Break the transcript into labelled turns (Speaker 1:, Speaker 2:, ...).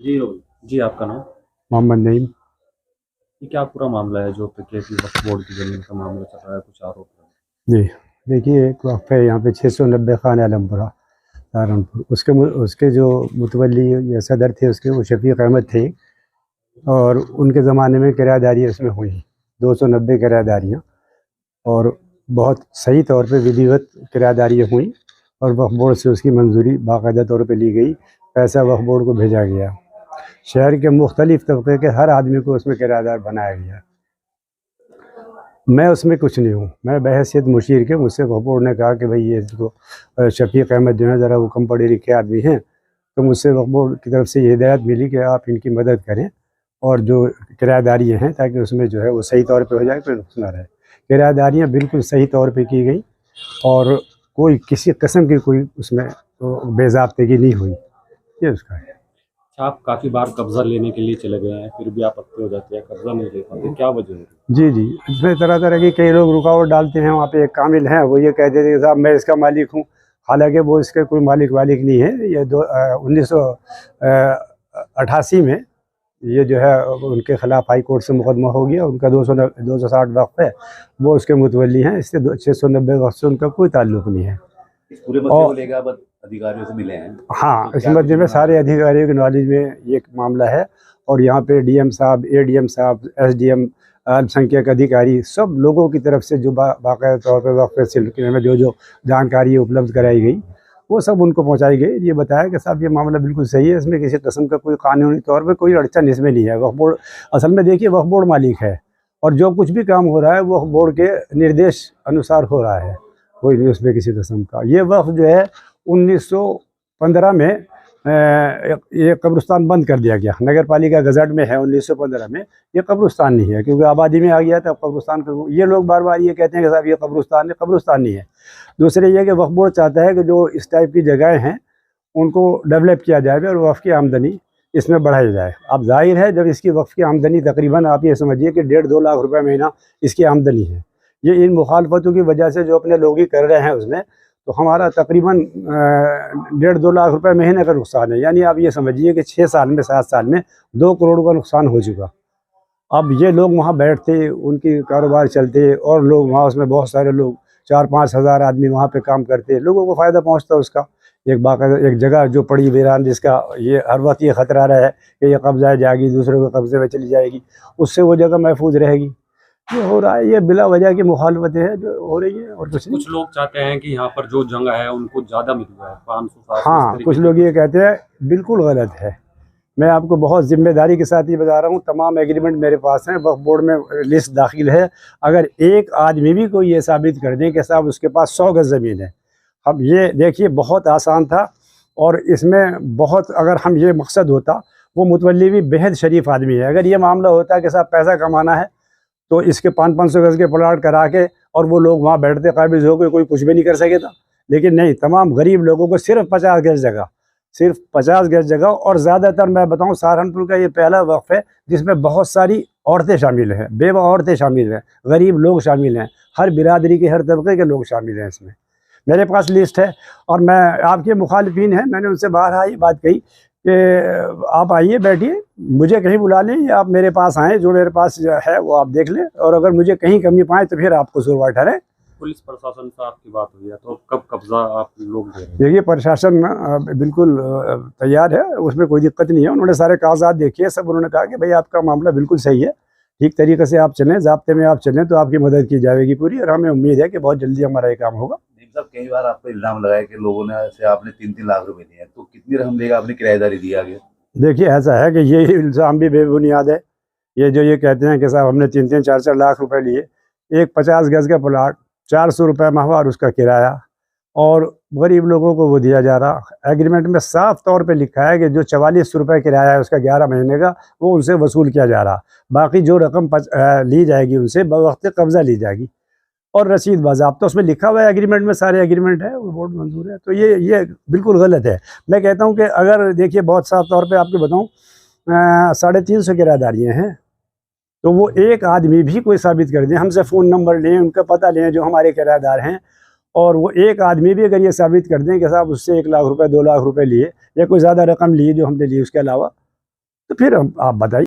Speaker 1: जी जी, आपका नाम?
Speaker 2: मोहम्मद नईम।
Speaker 1: ये क्या पूरा मामला है जो पीकेसी वक्फ बोर्ड की ज़मीन का मामला चल रहा है, कुछ आरोप है?
Speaker 2: जी, देखिए एक वक़्फ़ है यहाँ पे 690 खान आलमपुरा सहारनपुर। उसके जो मुतवल्ली या सदर थे उसके, वो शफ़ीक़ अहमद थे और उनके ज़माने में किराएदारी उसमें हुई 290 किराएदारियाँ, और बहुत सही तौर पे विधिवत किराएदारियाँ हुई और वक्फ बोर्ड से उसकी मंजूरी बाकायदा तौर पे ली गई। पैसा वक्फ बोर्ड को भेजा गया। शहर के मुख्तलिफ तबके के हर आदमी को उसमें किराएदार बनाया गया। मैं उसमें कुछ नहीं हूँ, मैं बहैसियत मुशीर के, मुझसे वक्फ बोर्ड ने कहा कि भाई ये इसको शफ़ीक़ अहमद जो है ज़रा वो कम पढ़े लिखे आदमी हैं, तो मुझसे वक्फ बोर्ड की तरफ से ये हिदायत मिली कि आप इनकी मदद करें और जो किराएदारियाँ हैं ताकि उसमें जो है वो सही तौर पे हो जाए, कोई नुकसान ना रहे। किराएदारियाँ बिल्कुल सही तौर पे की गई और कोई किसी किस्म की कोई उसमें बेज़ाब्तगी नहीं हुई। ये उसका है।
Speaker 1: अच्छा, आप काफ़ी बार कब्ज़ा लेने के लिए चले गए हैं, फिर भी आपत्ति हो जाती है, कब्ज़ा नहीं ले पाते, क्या वजह है?
Speaker 2: जी, जी। इसमें तरह-तरह के कई लोग रुकावट डालते हैं। वहाँ पे एक कामिल हैं, वो ये कहते थे कि साहब मैं इसका मालिक हूँ, हालाँकि वो इसके कोई मालिक-वालिक नहीं है। ये 1988 में ये जो है उनके ख़िलाफ़ हाई कोर्ट से मुकदमा हो गया। उनका 260 वक़्फ़ है, वो उसके मुतवल्ली हैं। इससे 690 वक़्फ़ से उनका कोई ताल्लुक़ नहीं है।
Speaker 3: इस पूरे मसले को लेकर आप अधिकारियों से मिले हैं?
Speaker 2: हाँ,
Speaker 3: तो
Speaker 2: इस
Speaker 3: क्या
Speaker 2: मध्य में
Speaker 3: कुछ
Speaker 2: सारे अधिकारियों की नॉलेज में ये मामला है और यहाँ पे डीएम साहब, एडीएम साहब, एसडीएम, अल्पसंख्यक अधिकारी, सब लोगों की तरफ से जो बाकायदा तौर पर वक्फ के सिलसिले में जो जानकारी उपलब्ध कराई गई, वो सब उनको पहुँचाई गई। ये बताया कि साहब ये मामला बिल्कुल सही है, इसमें किसी किस्म का कोई कानूनी तौर पर कोई अड़चन इसमें नहीं है। वक्फ बोर्ड असल में देखिए वक्फ बोर्ड मालिक है और जो कुछ भी काम हो रहा है वक्फ बोर्ड के निर्देश अनुसार हो रहा है, कोई नहीं उसमें किसी किस्म का। ये वक्फ जो है 1915 में ये कब्रिस्तान बंद कर दिया गया, नगर पालिका गज़ट में है 1915 में। ये कब्रिस्तान नहीं है क्योंकि आबादी में आ गया था कब्रिस्तान को। ये लोग बार बार ये कहते हैं कि साहब ये कब्रिस्तान है, कब्रिस्तान नहीं है। दूसरे ये कि वक्फ बोर्ड चाहता है कि जो इस टाइप की जगहें हैं उनको डेवलप किया जाए और वक्फ की आमदनी इसमें बढ़ाई जाए। अब जाहिर है जब इसकी वक्फ की आमदनी तकरीबन आप ये समझिए कि 1.5-2 लाख रुपए महीना इसकी आमदनी है। ये इन मुखालफतों की वजह से जो अपने लोग ही कर रहे हैं उसमें, तो हमारा तकरीबन 1.5-2 लाख रुपए महीने का नुकसान है। यानी आप ये समझिए कि 6 साल में 7 साल में 2 करोड़ का नुकसान हो चुका। अब ये लोग वहाँ बैठते, उनकी कारोबार चलते और लोग वहाँ, उसमें बहुत सारे लोग 4-5 हज़ार आदमी वहाँ पे काम करते, लोगों को फ़ायदा पहुँचता उसका। एक बाकायदा एक जगह जो पड़ी वीरान, जिसका ये हर वक्त ये ख़तरा रहा है कि ये कब्ज़ा जाएगी, दूसरे के कब्ज़े में चली जाएगी, उससे वो जगह महफूज रहेगी। ये हो रहा है, ये बिला वजह की मुखालफतें हैं जो हो रही है और कुछ नहीं।
Speaker 1: कुछ लोग चाहते हैं कि यहाँ पर जो जगह है उनको ज़्यादा मिल जाए, 500-700 इस
Speaker 2: हाँ,
Speaker 1: तरीके
Speaker 2: कुछ
Speaker 1: से
Speaker 2: लोग ये कहते हैं, बिल्कुल गलत है। मैं आपको बहुत ज़िम्मेदारी के साथ ये बता रहा हूँ, तमाम एग्रीमेंट मेरे पास हैं, वक्फ बोर्ड में लिस्ट दाखिल है। अगर एक आदमी भी कोई ये साबित कर दे कि साहब उसके पास 100 गज़ ज़मीन है, अब ये देखिए बहुत आसान था और इसमें बहुत, अगर हम ये मकसद होता, वो मुतवल्ली भी बेहद शरीफ आदमी है। अगर ये मामला होता कि साहब पैसा कमाना है तो इसके 500-500 गज़ के प्लाट करा के और वो लोग वहाँ बैठते काबिज़ हो के, कोई कुछ भी नहीं कर सके था। लेकिन नहीं, तमाम गरीब लोगों को सिर्फ 50 गज़ जगह, सिर्फ 50 गज़ जगह, और ज़्यादातर मैं बताऊँ सहारनपुर का ये पहला वक्फ है जिसमें बहुत सारी औरतें शामिल हैं, बेवा औरतें शामिल हैं, गरीब लोग शामिल हैं, हर बिरादरी के हर तबके के लोग शामिल हैं इसमें। मेरे पास लिस्ट है और मैं, आपके मुखालिफिन हैं, मैंने उनसे बाहर ये बात कही कि आप आइए, बैठिए, मुझे कहीं बुला लें या आप मेरे पास आएँ, जो मेरे पास है वो आप देख लें, और अगर मुझे कहीं कमी पाएँ तो फिर आप कसूरवार ठहरें।
Speaker 1: पुलिस प्रशासन से आपकी बात हुई है, तो कब कब्ज़ा आप लोग दे रहे हैं?
Speaker 2: देखिए प्रशासन बिल्कुल तैयार है, उसमें कोई दिक्कत नहीं है। उन्होंने सारे कागजात देखे, सब उन्होंने कहा कि भाई आपका मामला बिल्कुल सही है, ठीक तरीके से आप चलें, ज़ाब्ते में आप चलें तो आपकी मदद की जाएगी पूरी, और हमें उम्मीद है कि बहुत जल्दी हमारा ये काम होगा।
Speaker 3: नईम साहब, कई बार आपको इल्ज़ाम लगाया कि लोगों ने से आपने 3-3 लाख रुपए दिए हैं, तो कितनी रकम लेकर आपने किराएदारी दी आगे?
Speaker 2: देखिए ऐसा है कि ये इल्ज़ाम भी बेबुनियाद है। ये जो ये कहते हैं कि साहब हमने 3-3, 4-4 लाख रुपए लिए, एक 50 गज़ का प्लाट, 400 रुपये माहवार उसका किराया, और गरीब लोगों को वो दिया जा रहा। एग्रीमेंट में साफ तौर पे लिखा है कि जो 44 रुपये किराया है उसका 11 महीने का, वो उनसे वसूल किया जा रहा। बाकी जो रकम ली जाएगी उनसे बवक्त कब्ज़ा ली जाएगी, और रसीद बाज़ाब्ता उसमें लिखा हुआ है। एग्रीमेंट में सारे एग्रीमेंट है, वो बोर्ड मंजूर है। तो ये बिल्कुल गलत है। मैं कहता हूँ कि अगर देखिए बहुत साफ तौर पर आपको बताऊँ, 350 किराएदारियाँ हैं, तो वो एक आदमी भी कोई साबित कर दें, हमसे फ़ोन नंबर लें, उनका पता लें जो हमारे किराएदार हैं, और वो एक आदमी भी अगर ये साबित कर दें कि साहब उससे 1 लाख रुपए, 2 लाख रुपए लिए या कोई ज़्यादा रकम लिए जो हमने ली उसके अलावा, तो फिर आप बताइए।